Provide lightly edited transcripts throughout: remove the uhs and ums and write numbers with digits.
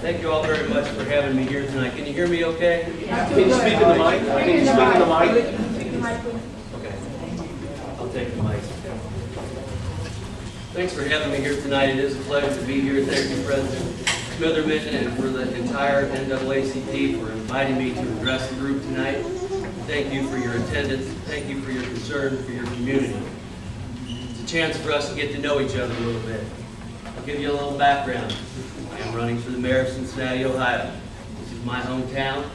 Thank you all very much for having me here tonight. Can you hear me okay? Can you speak in the mic? Can you speak in the mic? Okay. I'll take the mic. Thanks for having me here tonight. It is a pleasure to be here. Thank you, President Smitherman, and for the entire NAACP for inviting me to address the group tonight. Thank you for your attendance. Thank you for your concern for your community. It's a chance for us to get to know each other a little bit. I'll give you a little background. I am running for the mayor of Cincinnati, Ohio. This is my hometown.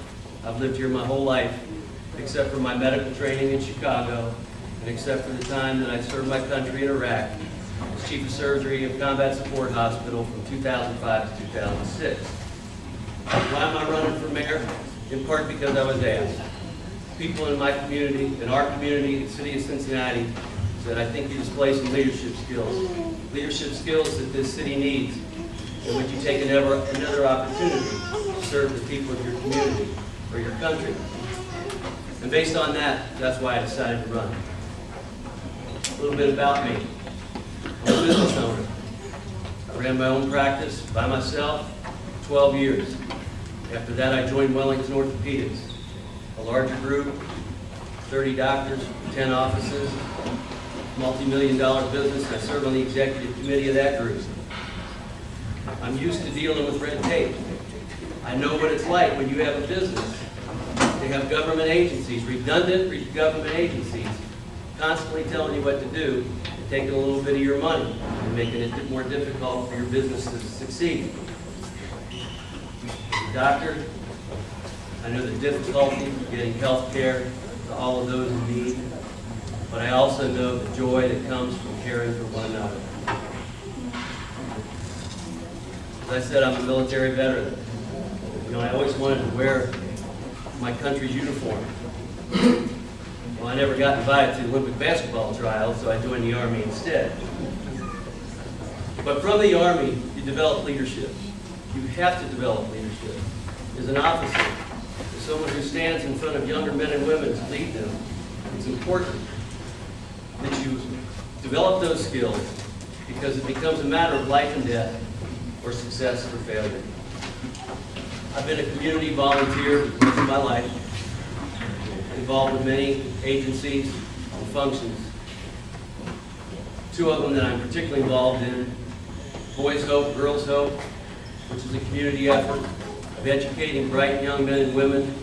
I've lived here my whole life, except for my medical training in Chicago, and except for the time that I served my country in Iraq as Chief of Surgery of Combat Support Hospital from 2005 to 2006. Why am I running for mayor? In part because I was asked. People in my community, in our community, the city of Cincinnati, said, I think you display some leadership skills. Leadership skills that this city needs. And would you take another opportunity to serve the people of your community or your country? And based on that, that's why I decided to run. A little bit about me. I'm a business owner. I ran my own practice by myself for 12 years. After that, I joined Wellington Orthopedics, a larger group, 30 doctors, 10 offices, multi-million-dollar business. I served on the executive committee of that group. I'm used to dealing with red tape. I know what it's like when you have a business. They have government agencies, redundant government agencies, constantly telling you what to do, and taking a little bit of your money and making it more difficult for your business to succeed. As a doctor, I know the difficulty of getting health care to all of those in need, but I also know the joy that comes from caring for one another. As I said, I'm a military veteran. You know, I always wanted to wear my country's uniform. Well, I never got invited to Olympic basketball trials, so I joined the Army instead. But from the Army, you develop leadership. You have to develop leadership. As an officer, as someone who stands in front of younger men and women to lead them, it's important that you develop those skills because it becomes a matter of life and death, or success or failure. I've been a community volunteer most of my life, involved with many agencies and functions. Two of them that I'm particularly involved in, Boys Hope, Girls Hope, which is a community effort of educating bright young men and women,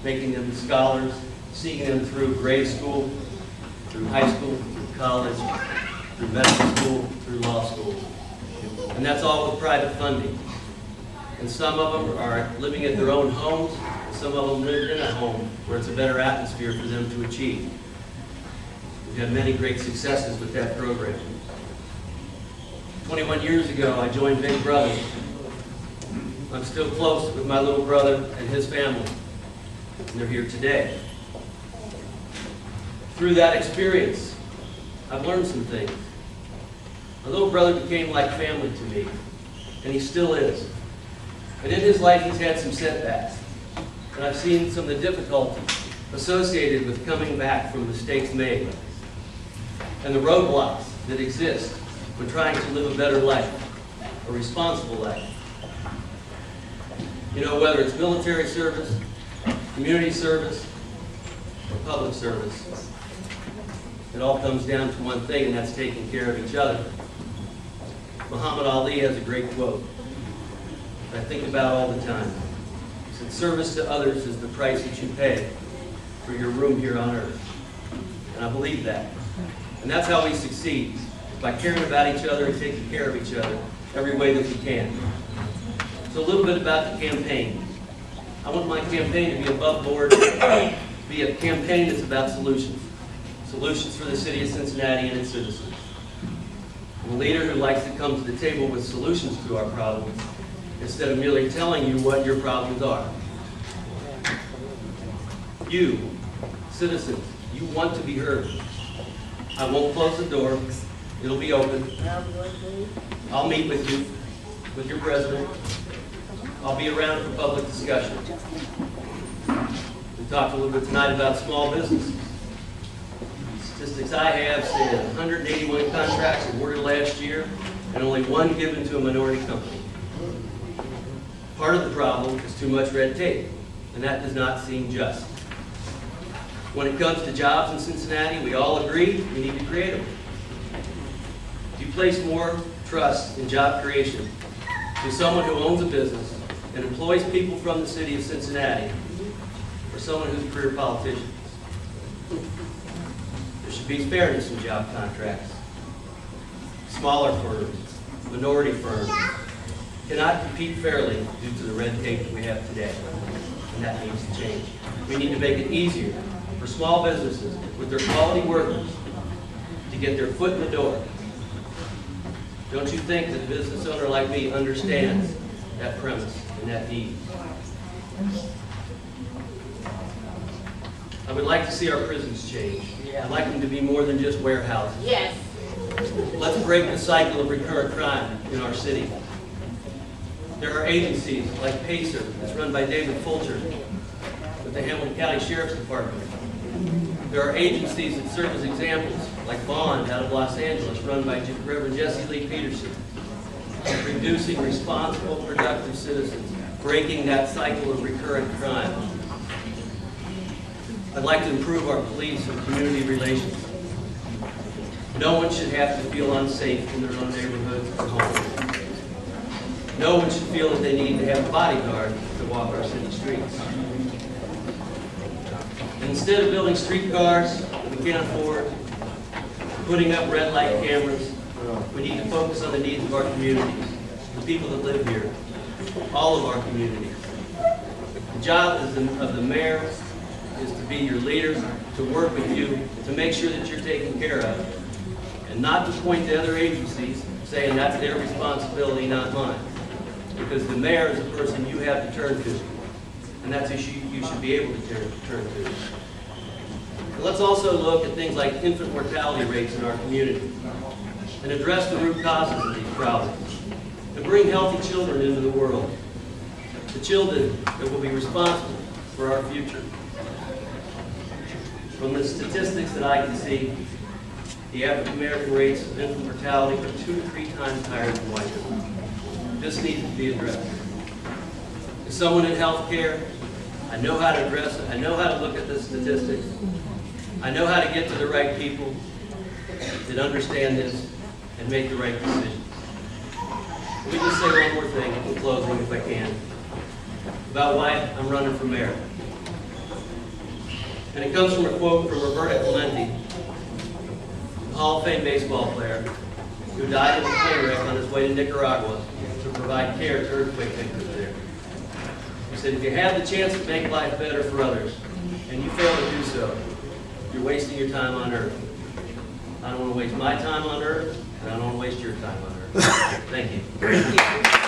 making them scholars, seeing them through grade school, through high school, through college, through medical school, through law school. And that's all with private funding. And some of them are living at their own homes, and some of them live in a home where it's a better atmosphere for them to achieve. We've had many great successes with that program. 21 years ago, I joined Big Brother. I'm still close with my little brother and his family, and they're here today. Through that experience, I've learned some things. My little brother became like family to me, and he still is. And in his life, he's had some setbacks. And I've seen some of the difficulties associated with coming back from mistakes made, and the roadblocks that exist when trying to live a better life, a responsible life. You know, whether it's military service, community service, or public service, it all comes down to one thing, and that's taking care of each other. Muhammad Ali has a great quote that I think about all the time. He said, service to others is the price that you pay for your room here on earth. And I believe that. And that's how we succeed, by caring about each other and taking care of each other every way that we can. So a little bit about the campaign. I want my campaign to be above board, be a campaign that's about solutions. Solutions for the city of Cincinnati and its citizens. I'm a leader who likes to come to the table with solutions to our problems instead of merely telling you what your problems are. You, citizens, you want to be heard. I won't close the door. It'll be open. I'll meet with you, with your president. I'll be around for public discussion. We talked a little bit tonight about small businesses. Statistics I have say 181 contracts awarded last year and only one given to a minority company. Part of the problem is too much red tape, and that does not seem just. When it comes to jobs in Cincinnati, we all agree we need to create them. Do you place more trust in job creation to someone who owns a business and employs people from the city of Cincinnati, or someone who's a career politician? There should be fairness in job contracts. Smaller firms, minority firms, cannot compete fairly due to the red tape that we have today, and that needs to change. We need to make it easier for small businesses with their quality workers to get their foot in the door. Don't you think that a business owner like me understands that premise and that need? I would like to see our prisons change. I'd like them to be more than just warehouses. Yes. Let's break the cycle of recurrent crime in our city. There are agencies like PACER, that's run by David Fulcher with the Hamilton County Sheriff's Department. There are agencies that serve as examples, like Bond out of Los Angeles, run by Reverend Jesse Lee Peterson, producing responsible, productive citizens, breaking that cycle of recurrent crime. I'd like to improve our police and community relations. No one should have to feel unsafe in their own neighborhoods or homes. No one should feel that they need to have a bodyguard to walk our city streets. And instead of building streetcars that we can't afford, putting up red light cameras, we need to focus on the needs of our communities, the people that live here, all of our communities. The job of the mayor is to be your leader, to work with you, to make sure that you're taken care of, and not to point to other agencies saying that's their responsibility, not mine. Because the mayor is the person you have to turn to, and that's who you should be able to turn to. And let's also look at things like infant mortality rates in our community and address the root causes of these problems and bring healthy children into the world, the children that will be responsible for our future. From the statistics that I can see, the African American rates of infant mortality are 2 to 3 times higher than white people. This needs to be addressed. As someone in healthcare, I know how to address it. I know how to look at the statistics. I know how to get to the right people that understand this and make the right decisions. Let me just say one more thing in closing, if I can, about why I'm running for mayor. And it comes from a quote from Roberta Clemente, a Hall of Fame baseball player who died in a plane wreck on his way to Nicaragua to provide care to earthquake victims there. He said, if you have the chance to make life better for others, and you fail to do so, you're wasting your time on earth. I don't want to waste my time on earth, and I don't want to waste your time on earth. Thank you.